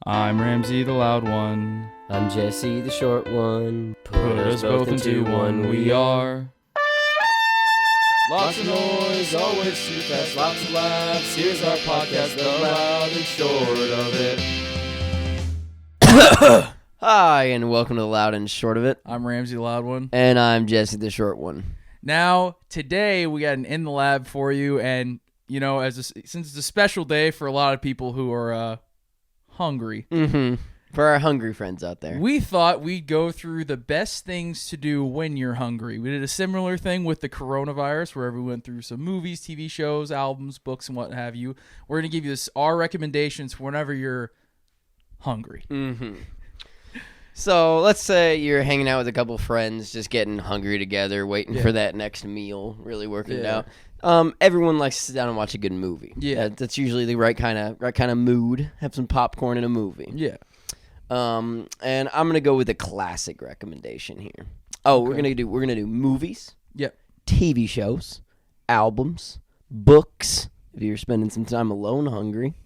I'm Ramsey the loud one. I'm Jesse the short one. Put us both into one, we are. Lots of noise, always too fast, lots of laughs. Here's our podcast, the loud and short of it. Hi, and welcome to the loud and short of it. I'm Ramsey the loud one. And I'm Jesse the short one. Now, today we got an In the Lab for you, and, you know, since it's a special day for a lot of people who are hungry. Mm-hmm. For our hungry friends out there. We thought we'd go through the best things to do when you're hungry. We did a similar thing with the coronavirus where we went through some movies, TV shows, albums, books, and what have you. We're going to give you our recommendations for whenever you're hungry. Mm-hmm. So let's say you're hanging out with a couple friends, just getting hungry together, waiting for that next meal, really working it out. Everyone likes to sit down and watch a good movie. Yeah, that's usually the right kind of mood. Have some popcorn in a movie. Yeah. And I'm gonna go with a classic recommendation here. Oh, we're gonna do movies. Yep. TV shows, albums, books. If you're spending some time alone, hungry,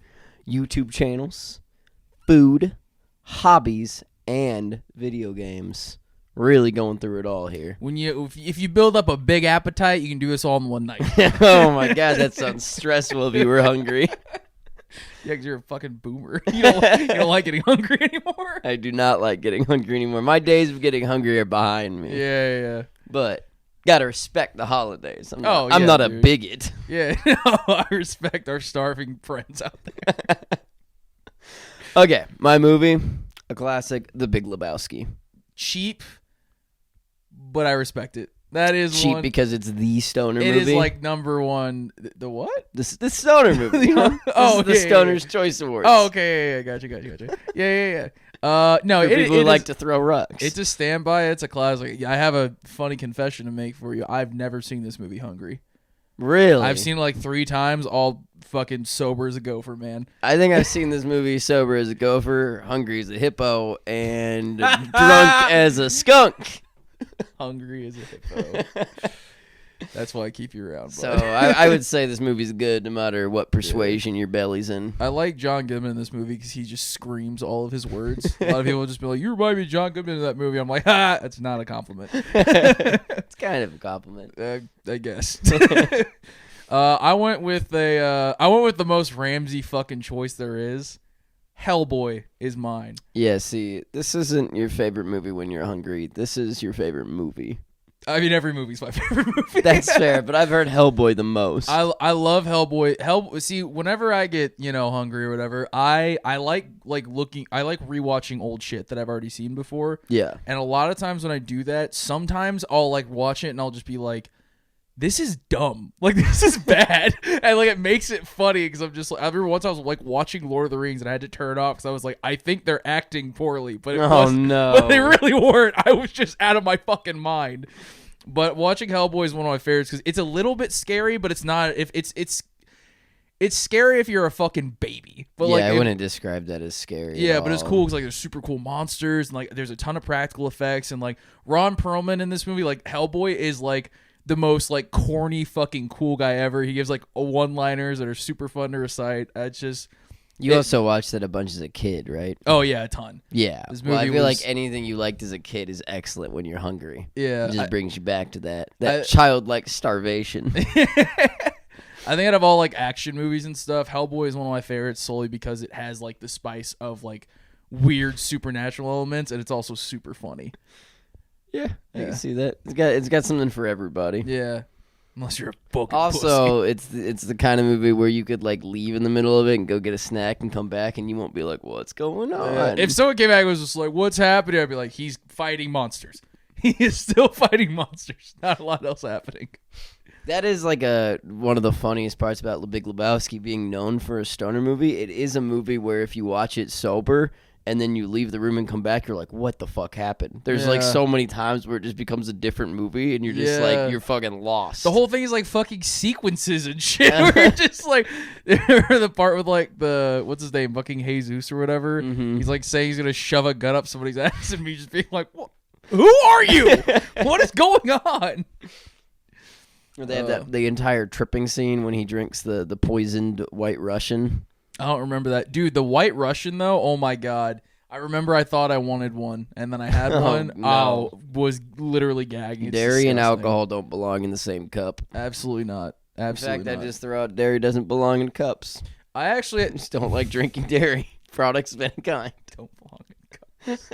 YouTube channels, food, hobbies, and video games. Really going through it all here. If you build up a big appetite, you can do this all in one night. Oh my god, that sounds stressful if you were hungry. Yeah, because you're a fucking boomer. You don't like getting hungry anymore? I do not like getting hungry anymore. My days of getting hungry are behind me. Yeah. But gotta respect the holidays. I'm not dude. a bigot. Yeah, I respect our starving friends out there. Okay, my movie, a classic, The Big Lebowski. Cheap, but I respect it. That is cheap because it's the stoner movie. It is like number one. The what? The stoner movie. The Stoner's Choice Awards. Oh, okay. Yeah. Gotcha. Yeah. No, for people who like to throw rocks. It's a standby. It's a classic. I have a funny confession to make for you. I've never seen this movie hungry. Really? I've seen it like 3 times, all fucking sober as a gopher, man. I think I've seen this movie sober as a gopher, hungry as a hippo, and drunk as a skunk. Hungry as a hippo. That's why I keep you around. So I would say this movie's good no matter what persuasion your belly's in. I like John Goodman in this movie because he just screams all of his words. A lot of people just be like, "You remind me of John Goodman in that movie." I'm like, "Ha, that's not a compliment." It's kind of a compliment, I guess. I went with the most Ramsey fucking choice there is. Hellboy is mine. Yeah, see, this isn't your favorite movie when you're hungry. This is your favorite movie. I mean, every movie's my favorite movie. That's fair, but I've heard Hellboy the most. I love Hellboy. See, whenever I get, hungry or whatever, I like rewatching old shit that I've already seen before. Yeah. And a lot of times when I do that, sometimes I'll like watch it and I'll just be like, this is dumb. Like, this is bad. And, like, it makes it funny because I'm just like, I remember once I was, like, watching Lord of the Rings and I had to turn it off because I was like, I think they're acting poorly. But but they really weren't. I was just out of my fucking mind. But watching Hellboy is one of my favorites because it's a little bit scary, but it's not. It's scary if you're a fucking baby. But I wouldn't describe that as scary. Yeah, but it's cool because like there's super cool monsters and like there's a ton of practical effects and like Ron Perlman in this movie, like Hellboy is like the most like corny fucking cool guy ever. He gives like one-liners that are super fun to recite. It's just you also watched that a bunch as a kid, right? Oh yeah, a ton. Yeah, I feel like anything you liked as a kid is excellent when you're hungry. Yeah, it just brings you back to that childlike starvation. I think out of all like action movies and stuff, Hellboy is one of my favorites solely because it has like the spice of like weird supernatural elements and it's also super funny. Yeah, I can see that. It's got something for everybody. Yeah, unless you're a fucking also, pussy. it's the kind of movie where you could like leave in the middle of it and go get a snack and come back and you won't be like, what's going on? If someone came back and was just like, what's happening? I'd be like, he's fighting monsters. He is still fighting monsters. Not a lot else happening. That is like one of the funniest parts about The Big Lebowski being known for a stoner movie. It is a movie where if you watch it sober and then you leave the room and come back, you're like, what the fuck happened? There's like so many times where it just becomes a different movie and you're just like, you're fucking lost. The whole thing is like fucking sequences and shit. We're just like, the part with like what's his name? Fucking Jesus or whatever. Mm-hmm. He's like saying he's going to shove a gun up somebody's ass and me just being like, what? Who are you? What is going on? Or they have the entire tripping scene when he drinks the poisoned White Russian. I don't remember that. Dude, the White Russian, though, oh my God. I remember I thought I wanted one, and then I had one. No. Was literally gagging. It's Dairy and disgusting. alcohol don't belong in the same cup. Absolutely not. Absolutely in fact, not. I just throw out dairy doesn't belong in cups. I actually I just don't like drinking dairy products of any kind. don't belong in cups.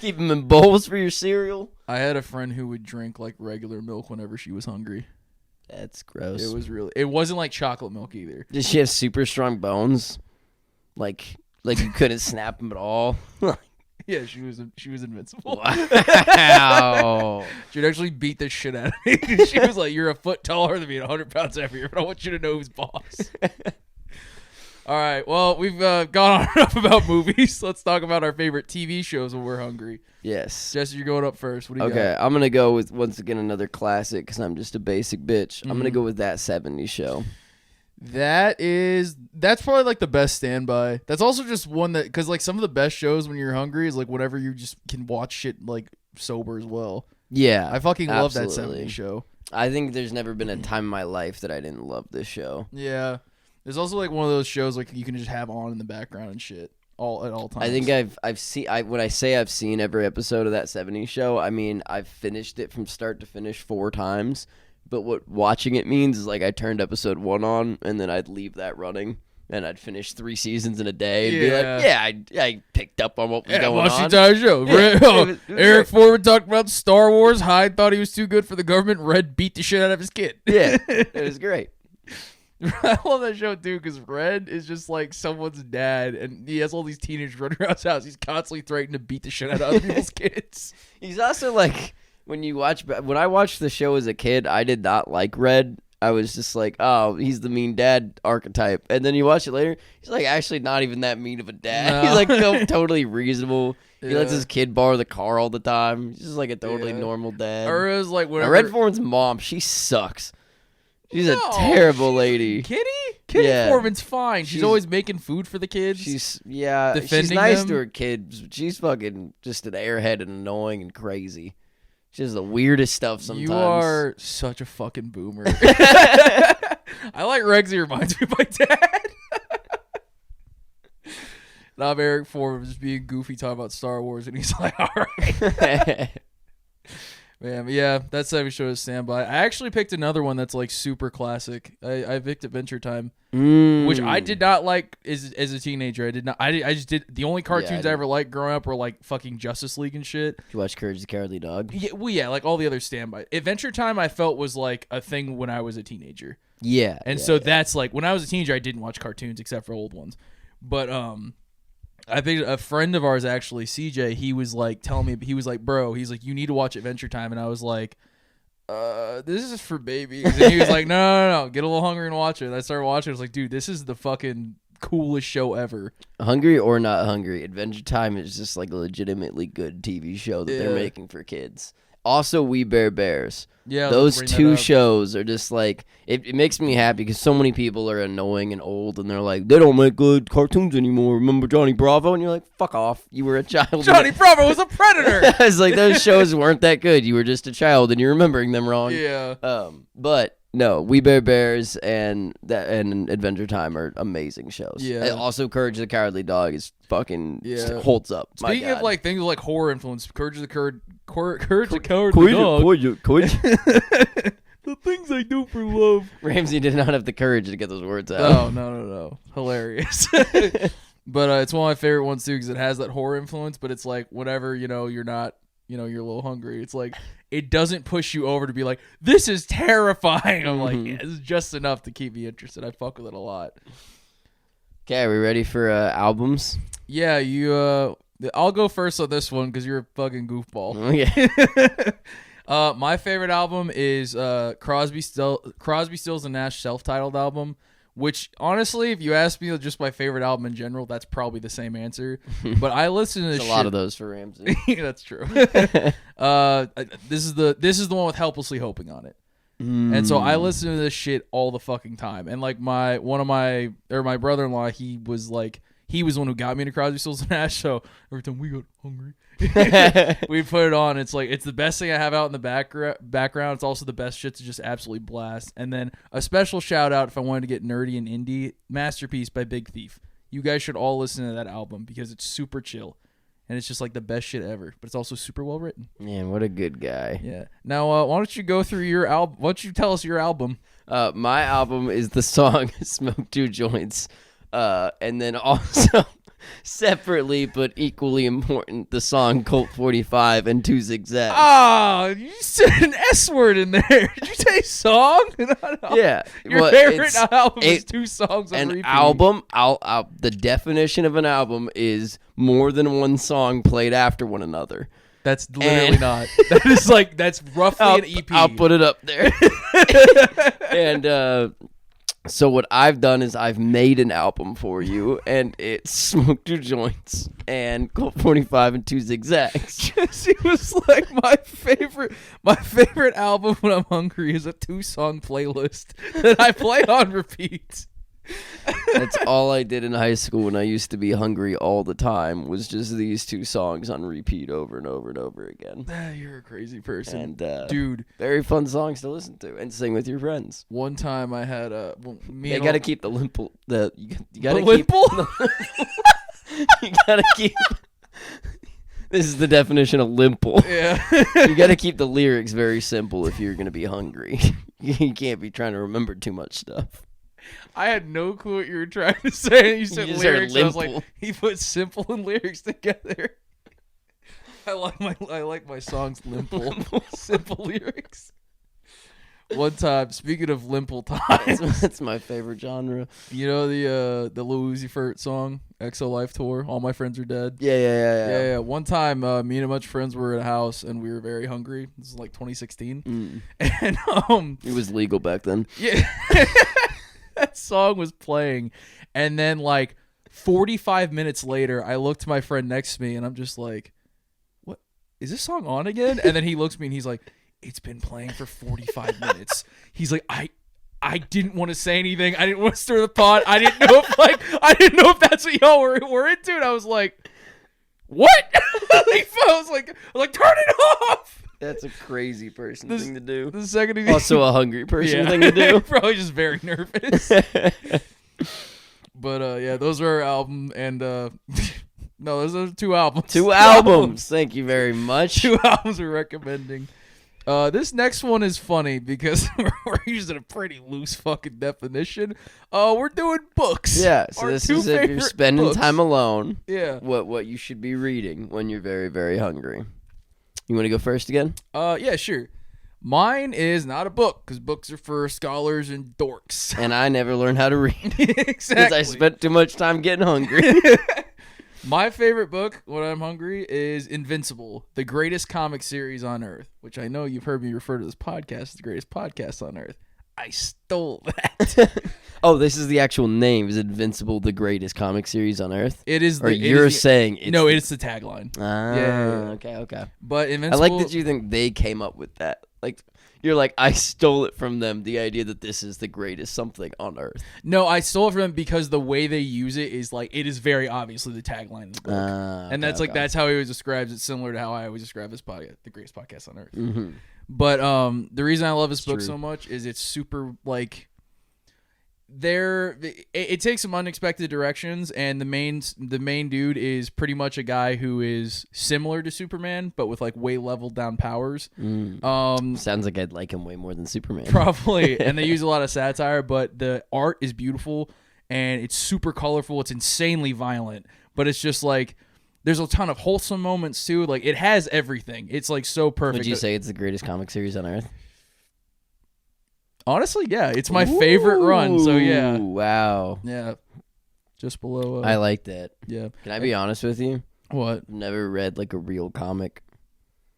Keep them in bowls for your cereal. I had a friend who would drink like regular milk whenever she was hungry. That's gross. It wasn't like chocolate milk either. Did she have super strong bones? Like you couldn't snap them at all? Yeah, she was invincible. Wow. She'd actually beat the shit out of me. She was like, "You're a foot taller than me and 100 pounds heavier, but I want you to know who's boss." All right, well, we've gone on enough about movies. Let's talk about our favorite TV shows when we're hungry. Yes. Jesse, you're going up first. What do you got? Okay, I'm going to go with, once again, another classic because I'm just a basic bitch. I'm going to go with That 70s Show. That's probably like the best standby. That's also just one that, because like some of the best shows when you're hungry is like whenever you just can watch shit like sober as well. Yeah. I fucking love That absolutely. 70s Show. I think there's never been a time in my life that I didn't love this show. Yeah. There's also like one of those shows like you can just have on in the background and shit at all times. I think I've seen when I say I've seen every episode of That 70s Show, I mean I've finished it from start to finish 4 times. But what watching it means is like I turned episode 1 on and then I'd leave that running and I'd finish 3 seasons in a day and be like, yeah, I picked up on what was going watch on. the entire show. Yeah, it was Eric Foreman talked about Star Wars. Hyde thought he was too good for the government. Red beat the shit out of his kid. Yeah, it was great. I love that show too because Red is just like someone's dad, and he has all these teenagers running around his house. He's constantly threatening to beat the shit out of other people's kids. He's also like when I watched the show as a kid, I did not like Red. I was just like, oh, he's the mean dad archetype. And then you watch it later, he's like actually not even that mean of a dad. No. He's like totally reasonable. He lets Yeah. his kid borrow the car all the time. He's just like a totally normal dad. Or it was like Now, whenever Red Foreman's mom, she sucks. She's No, a terrible lady. Kitty Yeah. Foreman's fine. She's always making food for the kids. She's defending nice them. to her kids. But she's fucking just an airhead and annoying and crazy. She does the weirdest stuff sometimes. You are such a fucking boomer. I like Rex. He reminds me of my dad. And I'm Eric Foreman just being goofy talking about Star Wars, and he's like, all right. Man, but yeah, that's how we show us standby. I actually picked another one that's like super classic. I picked Adventure Time, which I did not like as a teenager. I did not. I just did. The only cartoons I ever liked growing up were like fucking Justice League and shit. Did you watch Courage the Cowardly Dog? Yeah, well, yeah, like all the other standby. Adventure Time, I felt was like a thing when I was a teenager. Yeah. And so that's like when I was a teenager, I didn't watch cartoons except for old ones. But I think a friend of ours actually, CJ, he was like telling me, he was like, bro, he's like, you need to watch Adventure Time. And I was like, this is for babies. And he was like, no, get a little hungry and watch it. And I started watching. I was like, dude, this is the fucking coolest show ever. Hungry or not hungry, Adventure Time is just like a legitimately good TV show that they're making for kids. Also, We Bare Bears. Yeah, those 2 shows are just like it makes me happy because so many people are annoying and old and they're like they don't make good cartoons anymore. Remember Johnny Bravo? And you're like, fuck off, you were a child. Johnny Bravo was a predator. I was like, those shows weren't that good. You were just a child and you're remembering them wrong. Yeah. But no, We Bare Bears and Adventure Time are amazing shows. Yeah. And also, Courage the Cowardly Dog is fucking holds up. Speaking of like things like horror influence, Courage the Cowardly Dog. The things I do for love. Ramsey did not have the courage to get those words out. Oh, no. Hilarious. But it's one of my favorite ones, too, because it has that horror influence, but it's like whenever, you're not, you're a little hungry, it's like it doesn't push you over to be like, this is terrifying. I'm like, yeah, this is just enough to keep me interested. I fuck with it a lot. Okay, are we ready for albums? Yeah, I'll go first on this one because you're a fucking goofball. Okay. My favorite album is Crosby, Stills and Nash self-titled album, which honestly, if you ask me just my favorite album in general, that's probably the same answer. But I listen to this There's a lot of those for Ramsey. That's true. This is the one with Helplessly Hoping on it. And so I listen to this shit all the fucking time. And like my brother-in-law, he he was the one who got me into Crosby, Stills, and Nash. So every time we got hungry, we put it on. It's like it's the best thing I have out in the background. It's also the best shit to just absolutely blast. And then a special shout out if I wanted to get nerdy and indie, Masterpiece by Big Thief. You guys should all listen to that album because it's super chill. And it's just like the best shit ever, but it's also super well written. Man, what a good guy. Yeah. Now, why don't you go through your album? Why don't you tell us your album? My album is the song "Smoke Two Joints," and then also separately but equally important, the song "Colt 45" and Two Zigzags. Oh, you said an S word in there. Did you say song? Yeah. Your favorite album is 2 songs on repeat. An album, the definition of an album is more than one song played after one another. That's literally not. That is like, that's roughly an EP. I'll put it up there. And so what I've done is I've made an album for you, and it's Smoke Two Joints and Colt 45 and Two Zigzags. Jesse was like, my favorite album when I'm hungry is a 2-song playlist that I play on repeat. That's all I did in high school when I used to be hungry all the time, was just these 2 songs on repeat over and over and over again. You're a crazy person. And dude, very fun songs to listen to and sing with your friends. one time I had You gotta keep the limple. You gotta the keep limple? You gotta keep. This is the definition of limple. Yeah. You gotta keep the lyrics very simple if you're gonna be hungry. You can't be trying to remember too much stuff. I had no clue what you were trying to say. You said You just lyrics. heard I was like, limple. he put simple and lyrics together. I like my songs limple. Simple lyrics. One time, speaking of limple times, That's my favorite genre. you know the Lil Uzi Vert song, EXO Life Tour, All My Friends Are Dead? Yeah. One time, me and a bunch of friends were at a house and we were very hungry. This is like 2016. And It was legal back then. yeah. That song was playing, and then like 45 minutes later, I looked to my friend next to me, and I'm just like, "What is this song on again?" And then he looks at me, and he's like, "It's been playing for 45 minutes." He's like, "I didn't want to say anything. I didn't want to stir the pot. I didn't know if that's what y'all were into." And I was like, "What?" I was like, "Turn it off." That's a crazy person thing to do. The second Also a hungry person thing to do. Probably just very nervous. But yeah, those are our album, and no, those are 2 albums. 2 albums. Thank you very much. 2 albums we're recommending. This next one is funny because we're using a pretty loose fucking definition. We're doing books. Yeah, so Our this 2 is if you're favorite spending books. time alone. Yeah. What you should be reading when you're very, very hungry. You want to go first again? Yeah, sure. Mine is not a book because books are for scholars and dorks. And I never learned how to read because Exactly. I spent too much time getting hungry. My favorite book when I'm hungry is Invincible, the greatest comic series on Earth, which I know you've heard me refer to this podcast as the greatest podcast on Earth. I stole that. Oh, this is the actual name. Is Invincible the greatest comic series on Earth? It is. Or you're saying it's... No, it's the tagline. Ah, Yeah. okay. But I Invincible. like that you think they came up with that. Like, you're like, I stole it from them, the idea that this is the greatest something on Earth. No, I stole it from them because the way they use it is like, it is very obviously the tagline of the book. And that's like, that's how he always describes it, similar to how I always describe this podcast, the greatest podcast on Earth. Mm-hmm. But the reason I love this book true. so much is it's super like it takes some unexpected directions, and the main dude is pretty much a guy who is similar to Superman but with like way leveled down powers. Sounds like I'd like him way more than Superman. Probably. And they use a lot of satire, but the art is beautiful and it's super colorful. It's insanely violent, but it's just like there's a ton of wholesome moments too. Like it has everything. It's like so perfect. Would you say it's the greatest comic series on Earth? Honestly, yeah. It's my favorite run. So yeah. Wow. Yeah. Just below. I like that. Yeah. Can I be honest with you? What? I've never read like a real comic.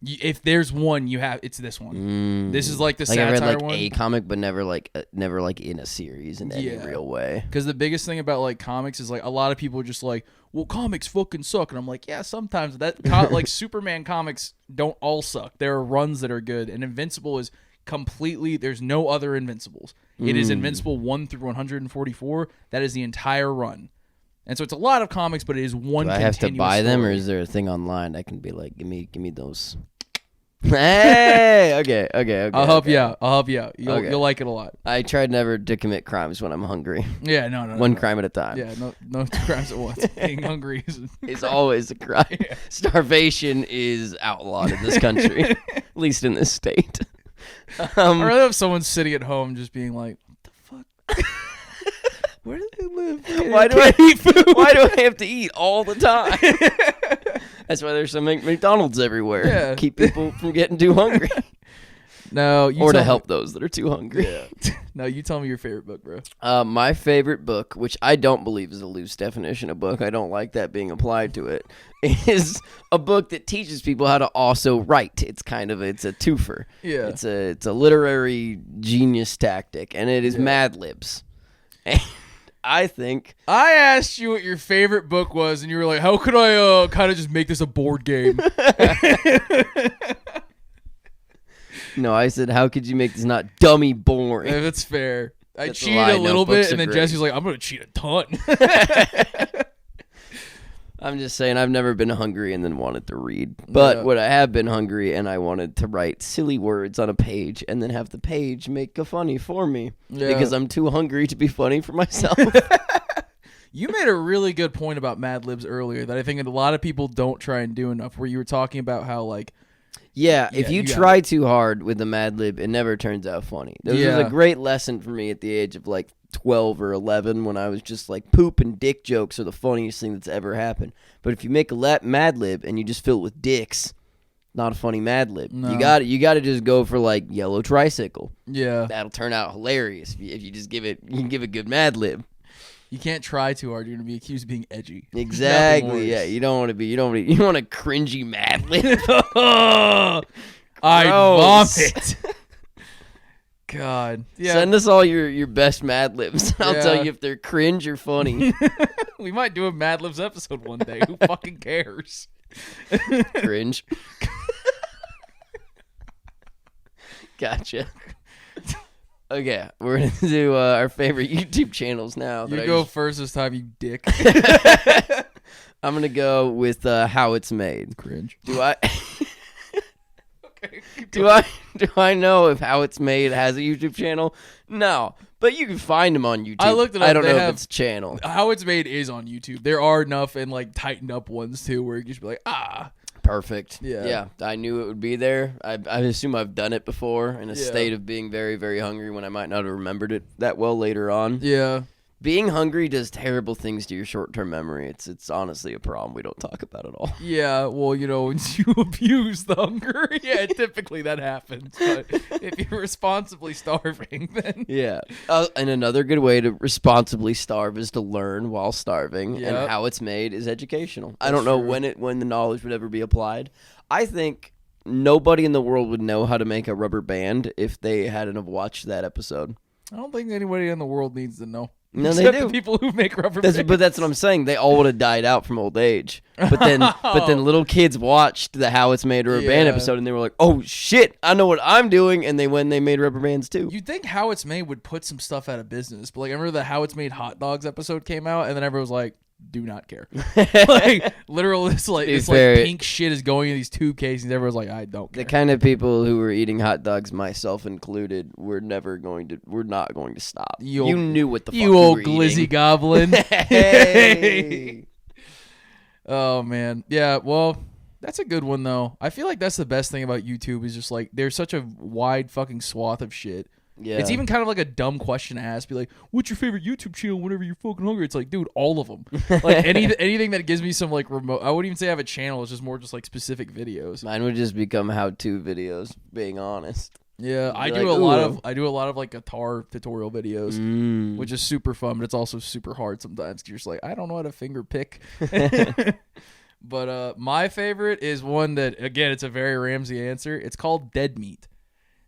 If there's one, it's this one. This is like the satire I read like one. a comic, but never like in a series in any real way. Because the biggest thing about like comics is like a lot of people are just like, well, comics fucking suck, and I'm like, yeah, sometimes like Superman comics don't all suck. There are runs that are good, and Invincible is completely. There's no other Invincibles. It is Invincible 1 through 144. That is the entire run. And so it's a lot of comics, but it is one. Do I have to continuous buy them, or story. is there a thing online I can be like, give me those? Hey, okay. I'll help you out. You'll like it a lot. I tried never to commit crimes when I'm hungry. Yeah, no. One crime at a time. Yeah, no two crimes at once. Being hungry is always a crime. Yeah. Starvation is outlawed in this country, at least in this state. I'd rather have someone sitting at home just being like, "What the fuck? Where do they live? Why do I eat food? Why do I have to eat all the time?" That's why there's some McDonald's everywhere. Yeah. Keep people from getting too hungry. No, or to help those that are too hungry. Yeah. No, you tell me your favorite book, bro. My favorite book, which I don't believe is a loose definition of book, I don't like that being applied to it, is a book that teaches people how to also write. It's a twofer. Yeah. It's a literary genius tactic, and it is Mad Libs. And I think I asked you what your favorite book was, and you were like, "How could I kind of just make this a board game?" No, I said, how could you make this not dummy boring? Yeah, that's fair. I That's cheated a a little books bit, and are then great. Jesse's like, "I'm gonna cheat a ton." I'm just saying, I've never been hungry and then wanted to read. But what I have been hungry, and I wanted to write silly words on a page and then have the page make a funny for me. Yeah. Because I'm too hungry to be funny for myself. You made a really good point about Mad Libs earlier that I think a lot of people don't try and do enough, where you were talking about how, like, Yeah, if you you got try too hard with a Mad Lib, it never turns out funny. This was a great lesson for me at the age of like 12 or 11 when I was just like, poop and dick jokes are the funniest thing that's ever happened. But if you make a Mad Lib and you just fill it with dicks, not a funny Mad Lib. No. You got to just go for like yellow tricycle. yeah, That'll turn out hilarious if you just give it a good Mad Lib. you can't try too hard. You're gonna be accused of being edgy. Exactly. Yeah, you want a cringy Mad Lib. I Gross. vomit. God. Yeah. Send us all your best Mad Libs. I'll Yeah. tell you if they're cringe or funny. We might do a Mad Libs episode one day. Who fucking cares? Cringe. Gotcha. Okay, we're gonna do our favorite YouTube channels now. You go first this time, you dick. I'm gonna go with How It's Made. Cringe. Do I? Okay. Do I know if How It's Made has a YouTube channel? No, but you can find them on YouTube. I looked it up. I don't They know have- if it's a channel. How It's Made is on YouTube. There are enough and like tightened up ones too, where you just be like, ah. Perfect. Yeah. Yeah, I knew it would be there. I assume I've done it before in a Yeah. state of being very, very hungry when I might not have remembered it that well later on. Yeah. Being hungry does terrible things to your short-term memory. It's honestly a problem we don't talk about at all. Yeah, well, once you abuse the hunger, yeah, typically that happens. But if you're responsibly starving, then Yeah. And another good way to responsibly starve is to learn while starving. Yep. And How It's Made is educational. I That's don't know true. when the knowledge would ever be applied. I think nobody in the world would know how to make a rubber band if they hadn't have watched that episode. I don't think anybody in the world needs to know. No, they Except do. the people who make rubber bands. But that's what I'm saying. They all would have died out from old age. But then little kids watched the How It's Made rubber band Yeah. episode and they were like, "Oh shit, I know what I'm doing." And they made rubber bands too. You'd think How It's Made would put some stuff out of business, but like I remember the How It's Made hot dogs episode came out, and then everyone was like, "Do not care." Like literal, this fair, pink shit is going in these tube casings. Everyone's like, "I don't care." The kind of people who were eating hot dogs, myself included, we're not going to stop. You You old- knew what the fuck you old were glizzy eating. goblin. Hey. Oh man, yeah. Well, that's a good one though. I feel like that's the best thing about YouTube is just like there's such a wide fucking swath of shit. Yeah. It's even kind of like a dumb question to ask. Be like, "What's your favorite YouTube channel?" Whenever you're fucking hungry, it's like, dude, all of them. Like anything that gives me some like remote. I wouldn't even say I have a channel. It's just more just like specific videos. Mine would just become how-to videos, being honest. Yeah, I Be do like, a lot "Ooh." of like guitar tutorial videos, Mm. which is super fun, but it's also super hard sometimes. 'Cause you're just like, I don't know how to finger pick. But my favorite is one that again, it's a very Ramsey answer. It's called Dead Meat.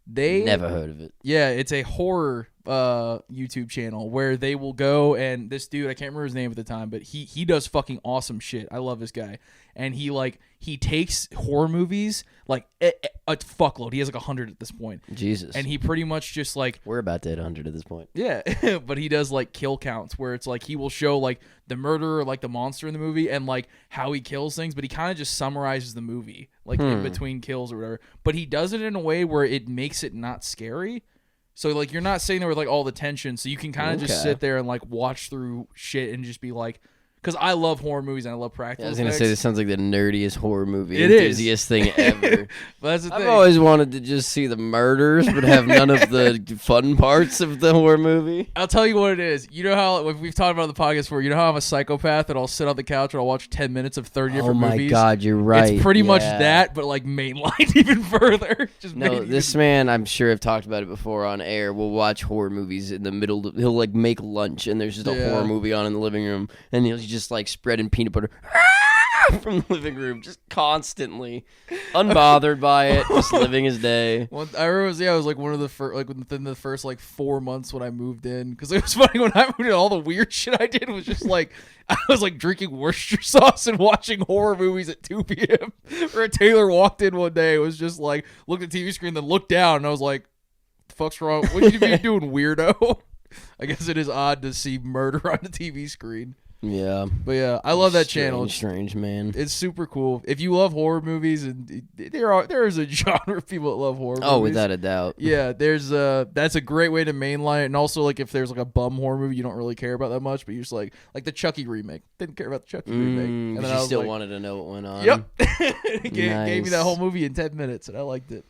They Never heard of it. Yeah, it's a horror YouTube channel where they will go, and this dude, I can't remember his name at the time, but he does fucking awesome shit. I love this guy. And he takes horror movies like a fuckload. He has like 100 at this point. Jesus. And he pretty much just like, we're about to hit 100 at this point. yeah, but he does like kill counts where it's like he will show like the murderer, like the monster in the movie, and like how he kills things, but he kind of just summarizes the movie like in between kills or whatever. But he does it in a way where it makes it not scary. So like you're not sitting there with like all the tension, so you can kind of just sit there and like watch through shit and just be like, because I love horror movies and I love practical I was going to say, this sounds like the nerdiest horror movie It enthusiast thing ever. But that's the I've thing. always wanted to just see the murders, but have none of the fun parts of the horror movie. I'll tell you what it is. You know how we've talked about it on the podcast before. You know how I'm a psychopath and I'll sit on the couch and I'll watch 10 minutes of 30 different movies? Oh my God, you're right. It's pretty much that, but like mainlined even further. Just No, this man, I'm sure I've talked about it before on air, will watch horror movies in the middle. He'll like make lunch and there's just a horror movie on in the living room, and he'll just like spreading peanut butter from the living room, just constantly, unbothered by it, just living his day. Well, I remember, I was like one of the first, like within the first like 4 months when I moved in, because it was funny when I moved in, all the weird shit I did was just like, I was like drinking Worcester sauce and watching horror movies at 2 p.m. Where Taylor walked in one day, it was just like, looked at the TV screen, then looked down, and I was like, the fuck's wrong? What you be doing, weirdo? I guess it is odd to see murder on the TV screen. Yeah. But yeah, I love that channel. Strange, man. It's super cool. If you love horror movies, and there is a genre of people that love horror movies. Oh, without a doubt. Yeah, that's a great way to mainline it. And also, like, if there's like a bum horror movie you don't really care about that much, but you're just like the Chucky remake. Didn't care about the Chucky remake. And but then you still like, wanted to know what went on. Yep. Gave me that whole movie in 10 minutes, and I liked it.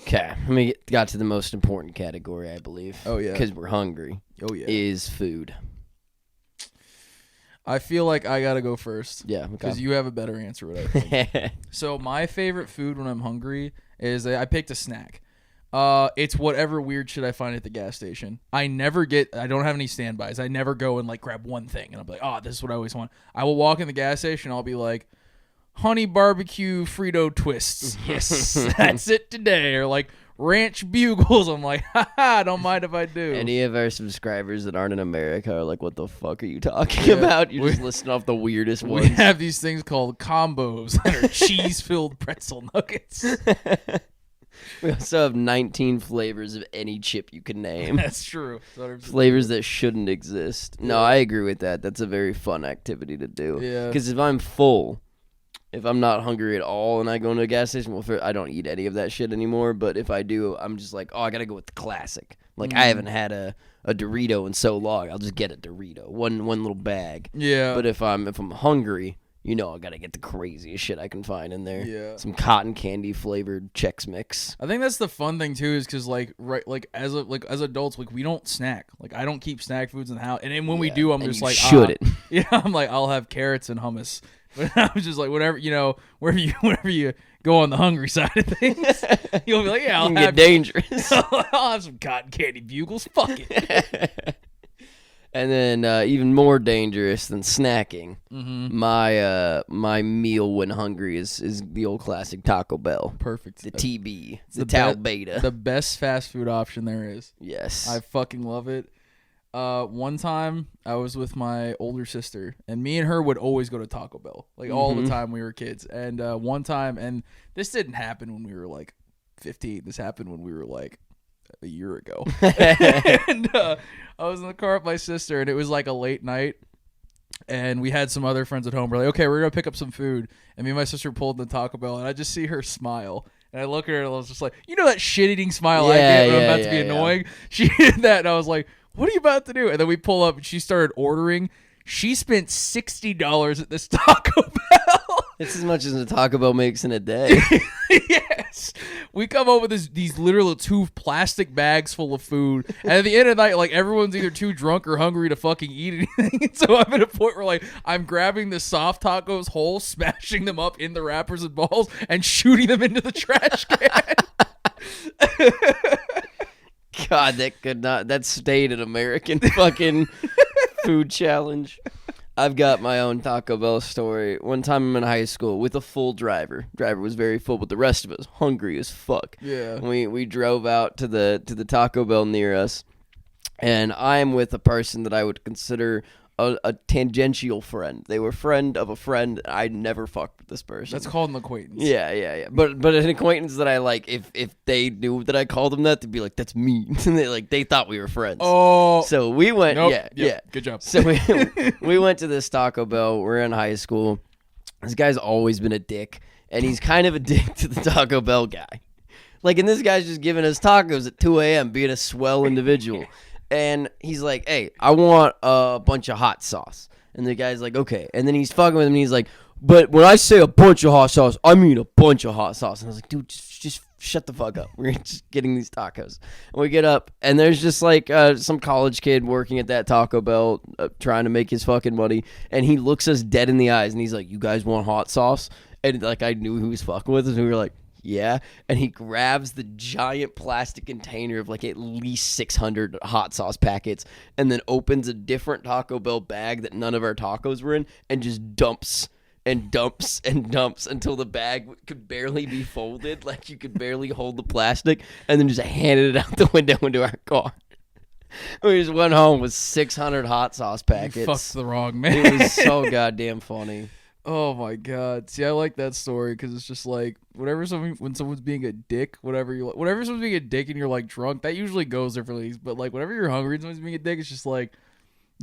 Okay, got to the most important category, I believe. Oh, yeah. Because we're hungry. Oh, yeah. Is food. I feel like I gotta go first. Yeah, because you have a better answer. What I think. So my favorite food when I'm hungry is I picked a snack. It's whatever weird shit I find at the gas station. I don't have any standbys. I never go and like grab one thing and I'll be like, oh, this is what I always want. I will walk in the gas station. I'll be like, honey barbecue Frito twists. Yes, that's it today. Or like ranch bugles. I'm like, haha, don't mind if I do. Any of our subscribers that aren't in America are like, what the fuck are you talking about? You're just listing off the weirdest ones. We have these things called combos that are cheese-filled pretzel nuggets. We also have 19 flavors of any chip you can name. That's true. Flavors that shouldn't exist. No, I agree with that. That's a very fun activity to do. Yeah. Because if I'm full, if I'm not hungry at all and I go into a gas station, I don't eat any of that shit anymore. But if I do, I'm just like, oh, I got to go with the classic. Like, I haven't had a Dorito in so long. I'll just get a Dorito. One little bag. Yeah. But if I'm hungry, I got to get the craziest shit I can find in there. Yeah. Some cotton candy flavored Chex Mix. I think that's the fun thing too, is because as adults, like we don't snack. Like I don't keep snack foods in the house, and then when we do, I'm just like, shouldn't. I'm like, I'll have carrots and hummus. But I'm just like, whenever you go on the hungry side of things, you'll be like, yeah, I'll get dangerous. I'll have some cotton candy bugles. Fuck it. And then even more dangerous than snacking, my meal when hungry is the old classic Taco Bell. Perfect. The TB, the Tau Beta. The best fast food option there is. Yes. I fucking love it. One time I was with my older sister, and me and her would always go to Taco Bell, like all the time we were kids. And one time, and this didn't happen when we were like 15. This happened when we were like a year ago. And I was in the car with my sister, and it was like a late night, and we had some other friends at home. We're like, okay, we're gonna pick up some food. And me and my sister pulled in the Taco Bell, and I just see her smile. And I look at her, and I was just like, that shit-eating smile I get when I'm about to be annoying? She did that, and I was like, what are you about to do? And then we pull up, and she started ordering. She spent $60 at this Taco Bell. It's as much as a Taco Bell makes in a day. Yes. We come up with these literal 2 plastic bags full of food. And at the end of the night, like, everyone's either too drunk or hungry to fucking eat anything. And so I'm at a point where, like, I'm grabbing the soft tacos whole, smashing them up in the wrappers and balls, and shooting them into the trash can. God, that stayed an American fucking food challenge. I've got my own Taco Bell story. One time I'm in high school with a full driver. Driver was very full, but the rest of us hungry as fuck. Yeah. We drove out to the Taco Bell near us, and I'm with a person that I would consider a tangential friend. They were friend of a friend. I never fucked with this person. That's called an acquaintance. Yeah. But an acquaintance that I like. If they knew that I called them that, they'd be like, "That's me." And they thought we were friends. Oh. So we went. Nope. Yeah. Yep. Good job. So we went to this Taco Bell. We're in high school. This guy's always been a dick, and he's kind of a dick to the Taco Bell guy. And this guy's just giving us tacos at 2 a.m., being a swell individual. And he's like, "Hey, I want a bunch of hot sauce." And the guy's like, "Okay." And then he's fucking with him, and he's like, "But when I say a bunch of hot sauce, I mean a bunch of hot sauce." And I was like, "Dude, just shut the fuck up. We're just getting these tacos." And we get up, and there's just some college kid working at that Taco Bell trying to make his fucking money. And he looks us dead in the eyes, and he's like, "You guys want hot sauce?" And I knew who was fucking with us, and we were like, "Yeah." And he grabs the giant plastic container of at least 600 hot sauce packets and then opens a different Taco Bell bag that none of our tacos were in and just dumps and dumps and dumps until the bag could barely be folded. You could barely hold the plastic, and then just handed it out the window into our car. We just went home with 600 hot sauce packets. You fucked the wrong man. It was so goddamn funny. Oh my god! See, I like that story because it's just when someone's being a dick, whenever someone's being a dick and you're drunk, that usually goes differently. But whenever you're hungry and someone's being a dick, it's just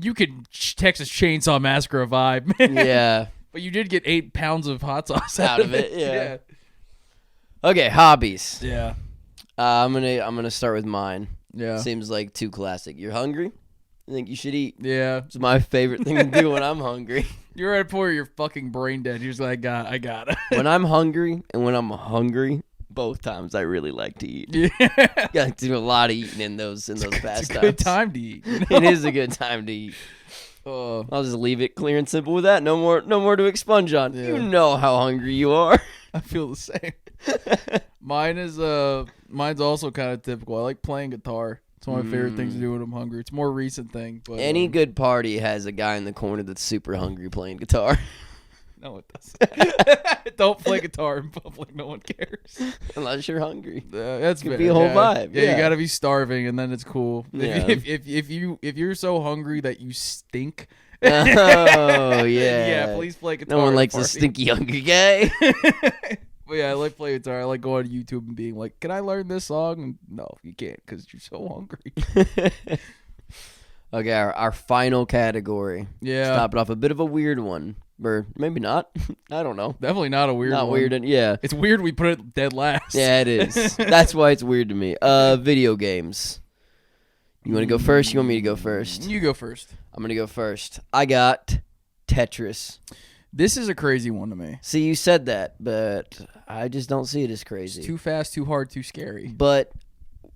you could Texas Chainsaw Massacre a vibe, man. Yeah, but you did get 8 pounds of hot sauce out of it. Yeah. Okay, hobbies. Yeah. I'm gonna start with mine. Yeah. Seems like too classic. You're hungry? I think you should eat. Yeah. It's my favorite thing to do when I'm hungry. You're at a point where you're fucking brain dead. You're just like, I got it. When I'm hungry and when I'm hungry, both times I really like to eat. Yeah. Got to do a lot of eating in those pastimes. It's a good time to eat. It is a good time to eat. I'll just leave it clear and simple with that. No more to expunge on. Yeah. You know how hungry you are. I feel the same. Mine's also kind of typical. I like playing guitar. It's one of my favorite things to do when I'm hungry. It's a more recent thing, but any good party has a guy in the corner that's super hungry playing guitar. No, it doesn't. Don't play guitar in public. No one cares. Unless you're hungry. That's could be a whole vibe. Yeah, you gotta be starving, and then it's cool. Yeah. If you're so hungry that you stink. Oh yeah. Yeah, please play guitar. No one likes party. a stinky hungry guy. But yeah, I like playing guitar. I like going to YouTube and being like, "Can I learn this song?" And no, you can't because you're so hungry. Okay, our final category. Yeah. Stop it off a bit of a weird one. Or maybe not. I don't know. Definitely not a weird Not one. weird. Yeah. It's weird we put it dead last. Yeah, it is. That's why it's weird to me. Video games. You want to go first? You want me to go first? You go first. I'm going to go first. I got Tetris. This is a crazy one to me. See, you said that, but I just don't see it as crazy. It's too fast, too hard, too scary. But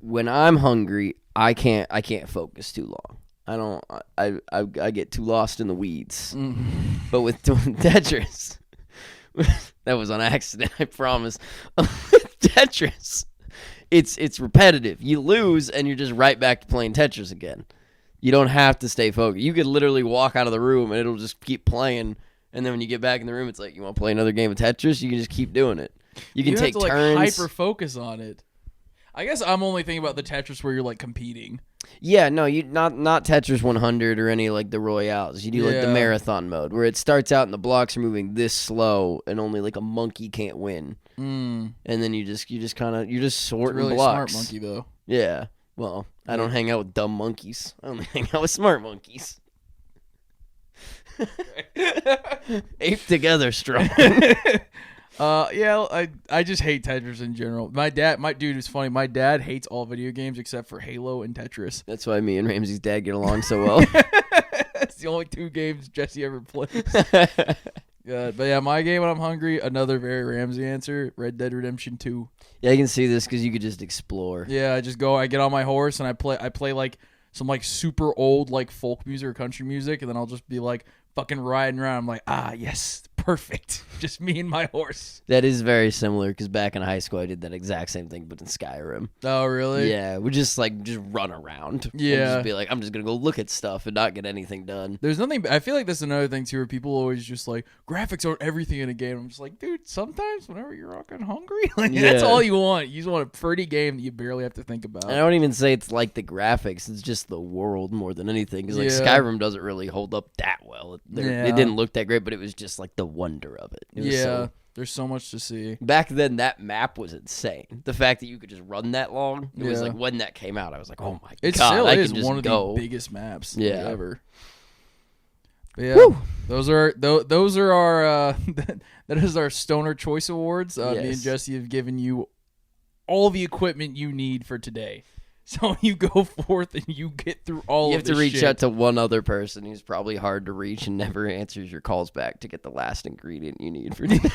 when I'm hungry, I can't focus too long. I get too lost in the weeds. But with Tetris, that was on accident, I promise. Tetris, it's repetitive. You lose, and you're just right back to playing Tetris again. You don't have to stay focused. You could literally walk out of the room, and it'll just keep playing. And then when you get back in the room, it's like, you want to play another game of Tetris? You can just keep doing it. You can take have to, turns. hyper focus on it. I guess I'm only thinking about the Tetris where you're competing. Yeah, no, you not Tetris 100 or any the Royales. You do the marathon mode where it starts out and the blocks are moving this slow and only a monkey can't win. And then you're just sorting really blocks. Smart monkey though. Yeah. Well, I don't hang out with dumb monkeys. I only hang out with smart monkeys. Ape together strong. Yeah, I just hate Tetris in general. My dude is funny. My dad hates all video games except for Halo and Tetris. That's why me and Ramsey's dad get along so well. That's the only 2 games Jesse ever plays. But yeah, my game when I'm hungry, another very Ramsey answer, Red Dead Redemption 2. Yeah, I can see this because you could just explore. Yeah, I get on my horse and I play some super old folk music or country music, and then I'll just be fucking riding around. I'm like, yes, perfect. Just me and my horse. That is very similar because back in high school I did that exact same thing, but in Skyrim. Oh, really? Yeah, we just run around. Yeah. And just be like, I'm just gonna go look at stuff and not get anything done. There's nothing. I feel like that's another thing too, where people always just like graphics aren't everything in a game. I'm just like, dude, sometimes whenever you're fucking hungry, like that's all you want. You just want a pretty game that you barely have to think about. And I don't even say it's like the graphics; it's just the world more than anything. Because like Skyrim doesn't really hold up that well. It didn't look that great, but it was just like the wonder of it. It was there's so much to see. Back then, that map was insane. The fact that you could just run that long, it was like when that came out, I was like, oh my god, it still I is can just one of go. the biggest maps ever. But yeah, those are our that is our Stoner Choice Awards. Me and Jesse have given you all the equipment you need for today. So you go forth and you get through all. You have to reach out to one other person who's probably hard to reach and never answers your calls back to get the last ingredient you need for today.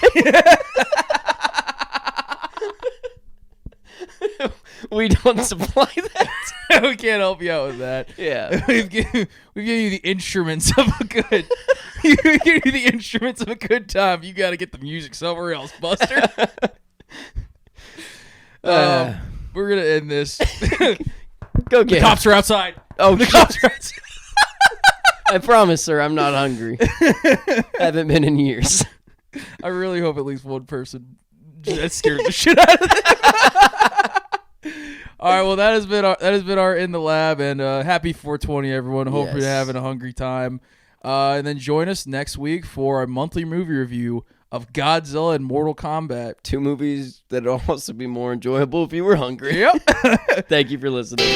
We don't supply that. We can't help you out with that. Yeah, we give you the instruments of a good. We give you the instruments of a good time. You got to get the music somewhere else, Buster. We're gonna end this. Go get the cops are outside. Oh, the cops are outside. I promise, sir, I'm not hungry. Haven't been in years. I really hope at least one person that scared the shit out of them. All right, well that has been our In the Lab, and happy 420 everyone. Hope you're having a hungry time. And then join us next week for our monthly movie review of Godzilla and Mortal Kombat. 2 movies that would also be more enjoyable if you were hungry. Yep. Thank you for listening.